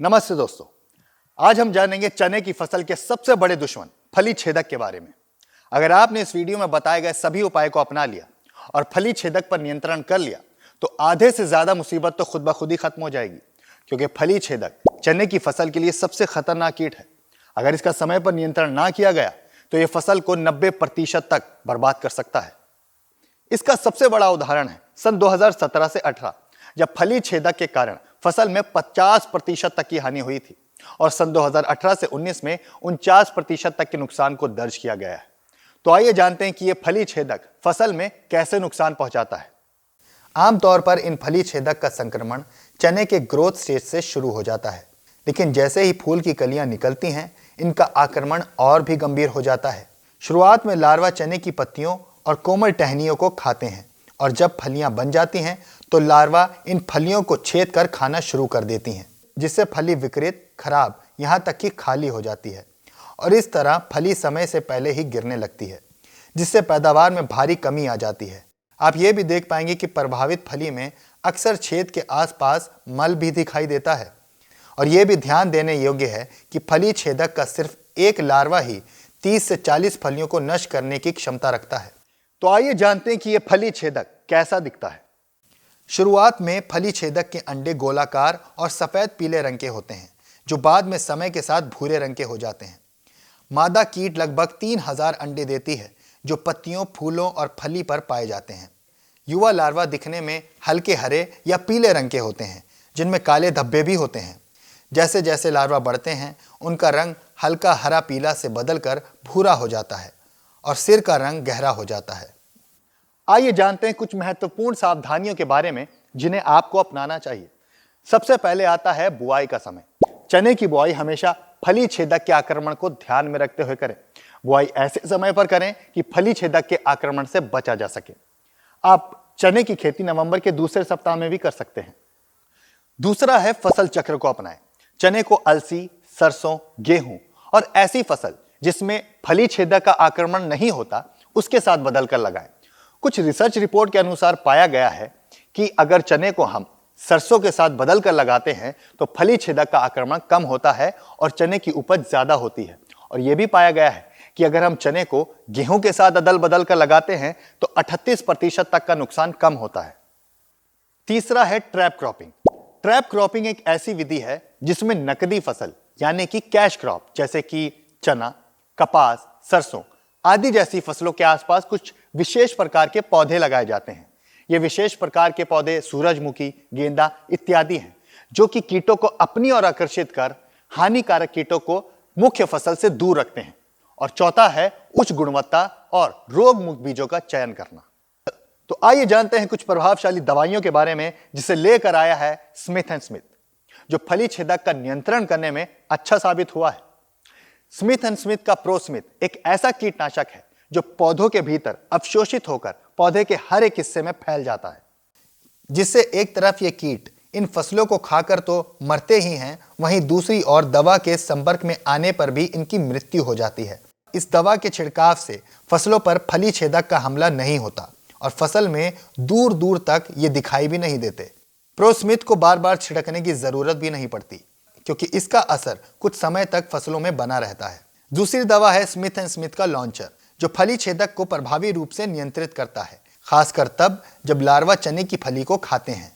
नमस्ते दोस्तों, आज हम जानेंगे चने की फसल के सबसे बड़े दुश्मन फली छेदक के बारे में। अगर आपने इस वीडियो में बताए गए सभी उपाय को अपना लिया और फली छेदक पर नियंत्रण कर लिया तो आधे से ज्यादा मुसीबत तो खुद ब खुद ही खत्म हो जाएगी, क्योंकि फली छेदक चने की फसल के लिए सबसे खतरनाक कीट है। अगर इसका समय पर नियंत्रण ना किया गया तो यह फसल को 90% तक बर्बाद कर सकता है। इसका सबसे बड़ा उदाहरण है सन 2017 से 18, जब फली छेदक के कारण फसल में 50% तक की हानि हुई थी और सन 2018 से 19 में 49% तक के नुकसान को दर्ज किया गया है। तो आइए जानते हैं कि यह फली छेदक फसल में कैसे नुकसान पहुंचाता है। आमतौर पर इन फली छेदक का संक्रमण चने के ग्रोथ स्टेज से शुरू हो जाता है, लेकिन जैसे ही फूल की कलियां निकलती हैं इनका आक्रमण और भी गंभीर हो जाता है। शुरुआत में लार्वा चने की पत्तियों और कोमल टहनियों को खाते हैं और जब फलियां बन जाती हैं तो लार्वा इन फलियों को छेद कर खाना शुरू कर देती हैं, जिससे फली विकृत, खराब, यहाँ तक कि खाली हो जाती है और इस तरह फली समय से पहले ही गिरने लगती है, जिससे पैदावार में भारी कमी आ जाती है। आप ये भी देख पाएंगे कि प्रभावित फली में अक्सर छेद के आसपास मल भी दिखाई देता है और यह भी ध्यान देने योग्य है कि फली छेदक का सिर्फ एक लार्वा ही 30 से 40 फलियों को नष्ट करने की क्षमता रखता है। तो आइए जानते हैं कि यह फली छेदक कैसा दिखता है। शुरुआत में फली छेदक के अंडे गोलाकार और सफेद पीले रंग के होते हैं, जो बाद में समय के साथ भूरे रंग के हो जाते हैं। मादा कीट लगभग 3000 अंडे देती है, जो पत्तियों, फूलों और फली पर पाए जाते हैं। युवा लार्वा दिखने में हल्के हरे या पीले रंग के होते हैं, जिनमें काले धब्बे भी होते हैं। जैसे जैसे लार्वा बढ़ते हैं उनका रंग हल्का हरा पीला से बदलकर भूरा हो जाता है और सिर का रंग गहरा हो जाता है। आइए जानते हैं कुछ महत्वपूर्ण सावधानियों के बारे में जिन्हें आपको अपनाना चाहिए। सबसे पहले आता है बुआई का समय। चने की बुआई हमेशा फली छेदक के आक्रमण को ध्यान में रखते हुए करें। बुआई ऐसे समय पर करें कि फली छेदक के आक्रमण से बचा जा सके। आप चने की खेती नवंबर के दूसरे सप्ताह में भी कर सकते हैं। दूसरा है फसल चक्र को अपनाएं। चने को अलसी, सरसों, गेहूं और ऐसी फसल जिसमें फली छेदक का आक्रमण नहीं होता उसके साथ बदलकर लगाएं। कुछ रिसर्च रिपोर्ट के अनुसार पाया गया है कि अगर चने को हम सरसों के साथ बदलकर लगाते हैं तो फली छेदक का आक्रमण कम होता है और चने की उपज ज्यादा होती है। और यह भी पाया गया है कि अगर हम चने को गेहूं के साथ अदल बदल कर लगाते हैं तो 38% तक का नुकसान कम होता है। तीसरा है ट्रैप क्रॉपिंग। ट्रैप क्रॉपिंग एक ऐसी विधि है जिसमें नकदी फसल यानी कि कैश क्रॉप जैसे कि चना, कपास, सरसों आदि जैसी फसलों के आसपास कुछ विशेष प्रकार के पौधे लगाए जाते हैं। ये विशेष प्रकार के पौधे सूरजमुखी, गेंदा इत्यादि हैं, जो कि कीटों को अपनी ओर आकर्षित कर हानिकारक कीटों को मुख्य फसल से दूर रखते हैं। और चौथा है उच्च गुणवत्ता और रोग मुक्त बीजों का चयन करना। तो आइए जानते हैं कुछ प्रभावशाली दवाइयों के बारे में जिसे लेकर आया है स्मिथ एंड स्मिथ, जो फली छेदक का नियंत्रण करने में अच्छा साबित हुआ है। स्मिथ एंड स्मिथ का प्रोस्मिथ एक ऐसा कीटनाशक है जो पौधों के भीतर अवशोषित होकर पौधे के हर एक हिस्से में फैल जाता है, जिससे एक तरफ ये कीट इन फसलों को खाकर तो मरते ही हैं, वहीं दूसरी ओर दवा के संपर्क में आने पर भी इनकी मृत्यु हो जाती है। इस दवा के छिड़काव से फसलों पर फली छेदक का हमला नहीं होता और फसल में दूर दूर तक ये दिखाई भी नहीं देते। प्रोस्मिथ को बार बार छिड़कने की जरूरत भी नहीं पड़ती, क्योंकि इसका असर कुछ समय तक फसलों में बना रहता है। दूसरी दवा है स्मिथ एंड स्मिथ का लॉन्चर, जो फली छेदक को प्रभावी रूप से नियंत्रित करता है, खासकर तब जब लार्वा चने की फली को खाते हैं।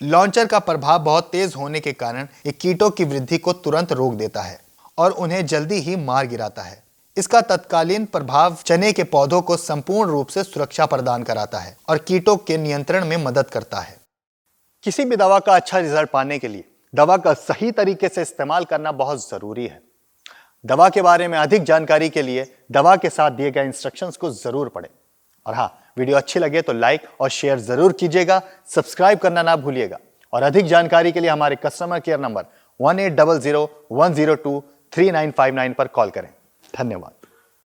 लॉन्चर का प्रभाव बहुत तेज होने के कारण ये कीटों की वृद्धि को तुरंत रोक देता है और उन्हें जल्दी ही मार गिराता है। इसका तत्कालीन प्रभाव चने के पौधों को संपूर्ण रूप से सुरक्षा प्रदान कराता है और कीटों के नियंत्रण में मदद करता है। किसी भी दवा का अच्छा रिजल्ट पाने के लिए दवा का सही तरीके से इस्तेमाल करना बहुत जरूरी है। दवा के बारे में अधिक जानकारी के लिए दवा के साथ दिए गए इंस्ट्रक्शंस को जरूर पढ़ें। और हाँ, वीडियो अच्छी लगे तो लाइक और शेयर जरूर कीजिएगा, सब्सक्राइब करना ना भूलिएगा। और अधिक जानकारी के लिए हमारे कस्टमर केयर नंबर 1800 102 3959 पर कॉल करें। धन्यवाद।